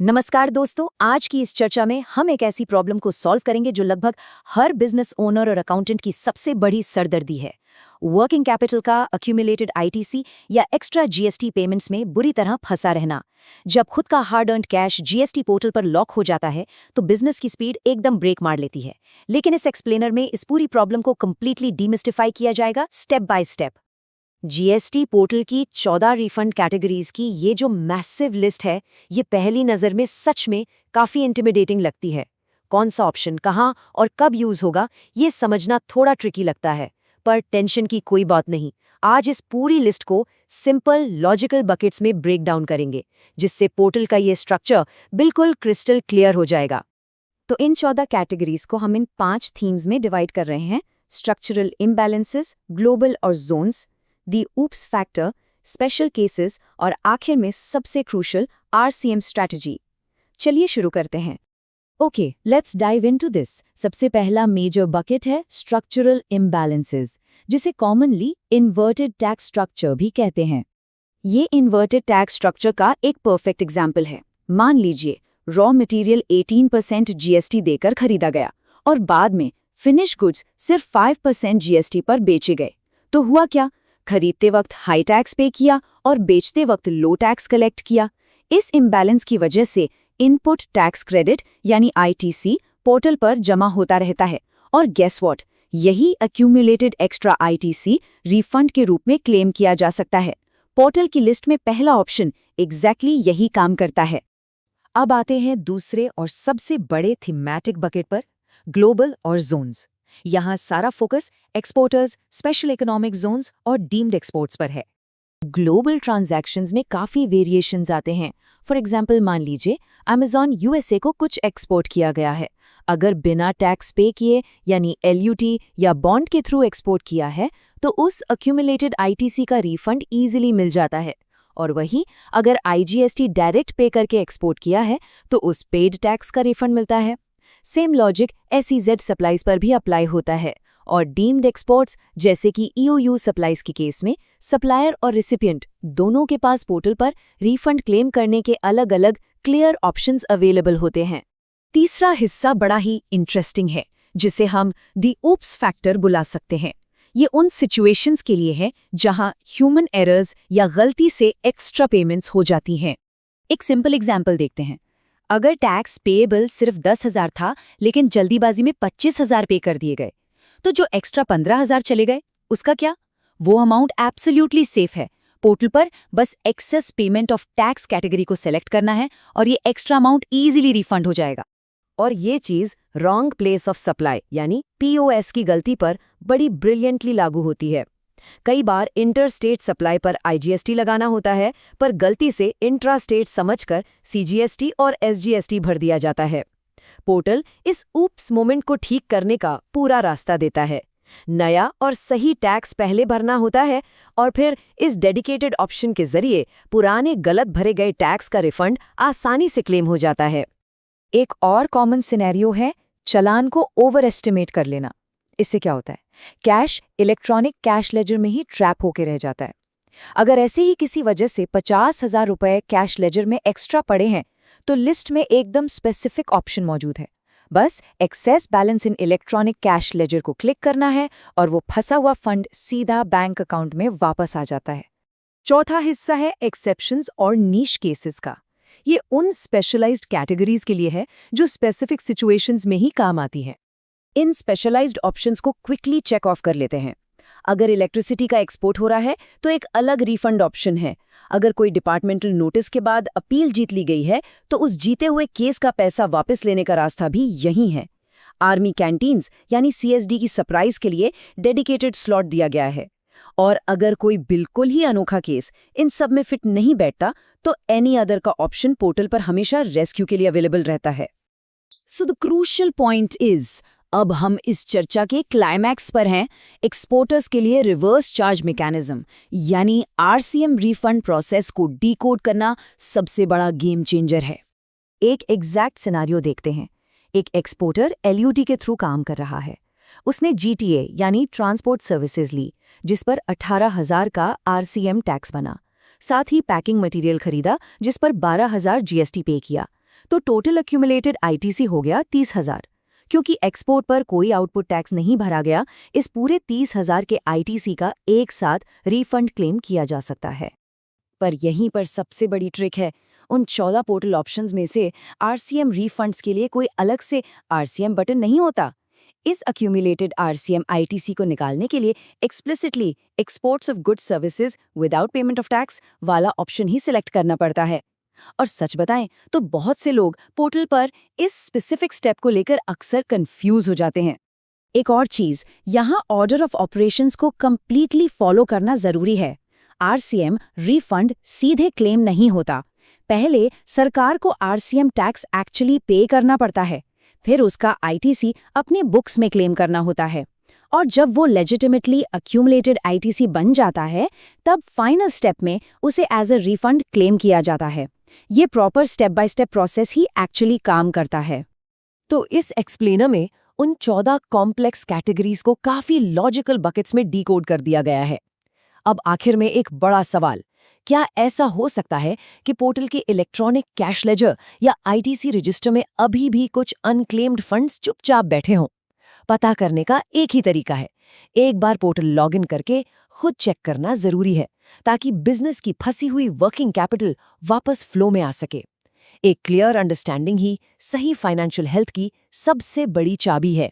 नमस्कार दोस्तों, आज की इस चर्चा में हम एक ऐसी प्रॉब्लम को सॉल्व करेंगे जो लगभग हर बिजनेस ओनर और अकाउंटेंट की सबसे बड़ी सरदर्दी है। वर्किंग कैपिटल का अक्यूमुलेटेड आईटीसी या एक्स्ट्रा जीएसटी पेमेंट्स में बुरी तरह फंसा रहना। जब खुद का hard earned cash GST portal पर लॉक हो जाता है तो बिजनेस की स्पीड एकदम ब्रेक मार लेती है। लेकिन इस एक्सप्लेनर में इस पूरी प्रॉब्लम को कंप्लीटली डीमिस्टिफाई किया जाएगा step by step. GST portal की 14 रिफंड कैटेगरीज की ये जो मैसिव लिस्ट है, ये पहली नज़र में सच में काफ़ी इंटिमिडेटिंग लगती है। कौन सा ऑप्शन कहाँ और कब यूज़ होगा, ये समझना थोड़ा ट्रिकी लगता है, पर टेंशन की कोई बात नहीं। आज इस पूरी लिस्ट को सिंपल लॉजिकल बकेट्स में ब्रेक डाउन करेंगे, जिससे पोर्टल का ये स्ट्रक्चर बिल्कुल क्रिस्टल क्लियर हो जाएगा। तो इन 14 कैटेगरीज को हम इन 5 थीम्स में डिवाइड कर रहे हैं: स्ट्रक्चरल इम्बैलेंसेस, ग्लोबल और जोन्स, दी ऊप्स फैक्टर, स्पेशल केसेस और आखिर में सबसे क्रूशल आरसीएम स्ट्रैटेजी। चलिए शुरू करते हैं। Okay, let's dive into this. सबसे पहला मेजर बकेट है स्ट्रक्चरल इम्बैलेंसेस, जिसे कॉमनली इन्वर्टेड टैक्स स्ट्रक्चर भी कहते हैं। ये इन्वर्टेड टैक्स स्ट्रक्चर का एक परफेक्ट एग्जाम्पल है। मान लीजिए रॉ मटेरियल 18% जीएसटी देकर खरीदा गया और बाद में फिनिश गुड्स सिर्फ 5% जीएसटी पर बेचे गए। तो हुआ क्या? खरीदते वक्त हाई टैक्स पे किया और बेचते वक्त लो टैक्स कलेक्ट किया। इस इम्बैलेंस की वजह से इनपुट टैक्स क्रेडिट यानी आईटीसी पोर्टल पर जमा होता रहता है और गेस व्हाट, यही अक्यूमुलेटेड एक्स्ट्रा आईटीसी रिफंड के रूप में क्लेम किया जा सकता है। पोर्टल की लिस्ट में पहला ऑप्शन एग्जैक्टली यही काम करता है। अब आते हैं दूसरे और सबसे बड़े थीमैटिक बकेट पर, ग्लोबल और जोन्स। यहाँ सारा focus exporters, special economic zones और डीम्ड एक्सपोर्ट्स पर है। ग्लोबल ट्रांजैक्शंस में काफ़ी वेरिएशंस आते हैं। फॉर एग्जांपल, मान लीजिए अमेज़न यूएसए को कुछ एक्सपोर्ट किया गया है। अगर बिना टैक्स पे किए यानी एलयूटी या बॉन्ड के थ्रू एक्सपोर्ट किया है तो उस अक्यूमुलेटेड आईटीसी का रिफंड ईजिली मिल जाता है। और वहीं अगर आईजीएसटी डायरेक्ट पे करके एक्सपोर्ट किया है तो उस पेड टैक्स का रिफंड मिलता है। सेम लॉजिक एसईजेड सप्लाईज पर भी अप्लाई होता है। और डीम्ड एक्सपोर्ट्स जैसे कि ईओयू सप्लाईज के केस में सप्लायर और रिसिपिएंट दोनों के पास पोर्टल पर रिफंड क्लेम करने के अलग अलग क्लियर ऑप्शंस अवेलेबल होते हैं। तीसरा हिस्सा बड़ा ही इंटरेस्टिंग है, जिसे हम दी ऊप्स फैक्टर बुला सकते हैं। ये उन सिचुएशंस के लिए है जहां ह्यूमन एरर्स या गलती से एक्स्ट्रा पेमेंट्स हो जाती हैं। एक सिंपल एग्जाम्पल देखते हैं। अगर टैक्स पेएबल सिर्फ 10,000 था लेकिन जल्दीबाजी में 25,000 पे कर दिए गए, तो जो एक्स्ट्रा 15,000 चले गए उसका क्या? वो अमाउंट एब्सोल्युटली सेफ है। पोर्टल पर बस access payment of tax category को सेलेक्ट करना है और ये एक्स्ट्रा अमाउंट इजीली रिफंड हो जाएगा। और ये चीज़ रॉन्ग प्लेस ऑफ सप्लाई यानी पीओएस की गलती पर बड़ी ब्रिलियंटली लागू होती है। कई बार इंटर स्टेट सप्लाई पर आईजीएसटी लगाना होता है, पर गलती से इंट्रा स्टेट समझकर सीजीएसटी और एसजीएसटी भर दिया जाता है। पोर्टल इस ऊप्स मोमेंट को ठीक करने का पूरा रास्ता देता है। नया और सही टैक्स पहले भरना होता है और फिर इस डेडिकेटेड ऑप्शन के जरिए पुराने गलत भरे गए टैक्स का रिफंड आसानी से क्लेम हो जाता है। एक और कॉमन सिनेरियो है चालान को ओवर एस्टिमेट कर लेना। इससे क्या होता है? कैश इलेक्ट्रॉनिक कैश लेजर में ही ट्रैप होके रह जाता है। अगर ऐसे ही किसी वजह से 50,000 रुपए कैश लेजर में एक्स्ट्रा पड़े हैं तो लिस्ट में एकदम स्पेसिफिक ऑप्शन मौजूद है। बस excess balance in electronic cash ledger को क्लिक करना है और वो फंसा हुआ फंड सीधा बैंक अकाउंट में वापस आ जाता है। चौथा हिस्सा है एक्सेप्शंस और नीश केसेस का। ये उन स्पेशलाइज्ड कैटेगरीज के लिए है जो स्पेसिफिक सिचुएशंस में ही काम आती हैं। इन स्पेशलाइज्ड ऑप्शंस को क्विकली चेक ऑफ कर लेते हैं। अगर इलेक्ट्रिसिटी का एक्सपोर्ट हो रहा है तो एक अलग रिफंड ऑप्शन है। अगर कोई डिपार्टमेंटल नोटिस के बाद अपील जीत ली गई है तो उस जीते हुए केस का पैसा वापस लेने का रास्ता भी यही है। आर्मी कैंटीन्स यानी सीएसडी की सरप्राइज के लिए डेडिकेटेड स्लॉट दिया गया है। और अगर कोई बिल्कुल ही अनोखा केस इन सब में फिट नहीं बैठता तो एनी अदर का ऑप्शन पोर्टल पर हमेशा रेस्क्यू के लिए अवेलेबल रहता है। So the crucial point is, अब हम इस चर्चा के क्लाइमैक्स पर हैं। एक्सपोर्टर्स के लिए रिवर्स चार्ज मैकेनिज्म यानी आरसीएम रिफंड प्रोसेस को डीकोड करना सबसे बड़ा गेम चेंजर है। एक एग्जैक्ट सिनारियो देखते हैं। एक एक्सपोर्टर एलयूटी के थ्रू काम कर रहा है। उसने जीटीए यानी ट्रांसपोर्ट सर्विसेज ली, जिस पर 18,000 का आरसीएम टैक्स बना। साथ ही पैकिंग मटेरियल खरीदा जिस पर 12,000 जीएसटी पे किया। तो टोटल एक्यूमुलेटेड आईटीसी हो गया 30,000। क्योंकि एक्सपोर्ट पर कोई आउटपुट टैक्स नहीं भरा गया, इस पूरे 30,000 के आईटीसी का एक साथ रिफंड क्लेम किया जा सकता है। पर यहीं पर सबसे बड़ी ट्रिक है। उन 14 पोर्टल ऑप्शंस में से आरसीएम रिफंड्स के लिए कोई अलग से आरसीएम बटन नहीं होता। इस अक्यूमुलेटेड आरसीएम आईटीसी को निकालने के लिए explicitly exports of goods services without payment of tax वाला ऑप्शन ही सिलेक्ट करना पड़ता है। और सच बताएं तो बहुत से लोग पोर्टल पर इस स्पेसिफिक स्टेप को लेकर अक्सर कंफ्यूज हो जाते हैं। एक और चीज, यहाँ ऑर्डर ऑफ ऑपरेशंस को कंप्लीटली फॉलो करना जरूरी है। आरसीएम रिफंड सीधे क्लेम नहीं होता। पहले सरकार को आरसीएम टैक्स एक्चुअली पे करना पड़ता है, फिर उसका आईटीसी अपने बुक्स में क्लेम करना होता है, और जब वो लेजिटिमेटली अक्यूमुलेटेड आईटीसी बन जाता है तब फाइनल स्टेप में उसे एज अ रिफंड क्लेम किया जाता है। ये proper step by step process he actually काम करता है। तो इस एक्सप्लेनर में उन 14 कॉम्प्लेक्स कैटेगरीज को काफी लॉजिकल बकेट्स में डीकोड कर दिया गया है। अब आखिर में एक बड़ा सवाल, क्या ऐसा हो सकता है कि पोर्टल के इलेक्ट्रॉनिक कैश लेजर या आईटीसी रजिस्टर में अभी भी कुछ अनक्लेम्ड फंड्स चुपचाप बैठे हों? पता करने का एक ही तरीका है, एक बार पोर्टल लॉगिन करके खुद चेक करना जरूरी है, ताकि बिजनेस की फंसी हुई वर्किंग कैपिटल वापस फ्लो में आ सके। एक क्लियर अंडरस्टैंडिंग ही सही फाइनेंशियल हेल्थ की सबसे बड़ी चाबी है।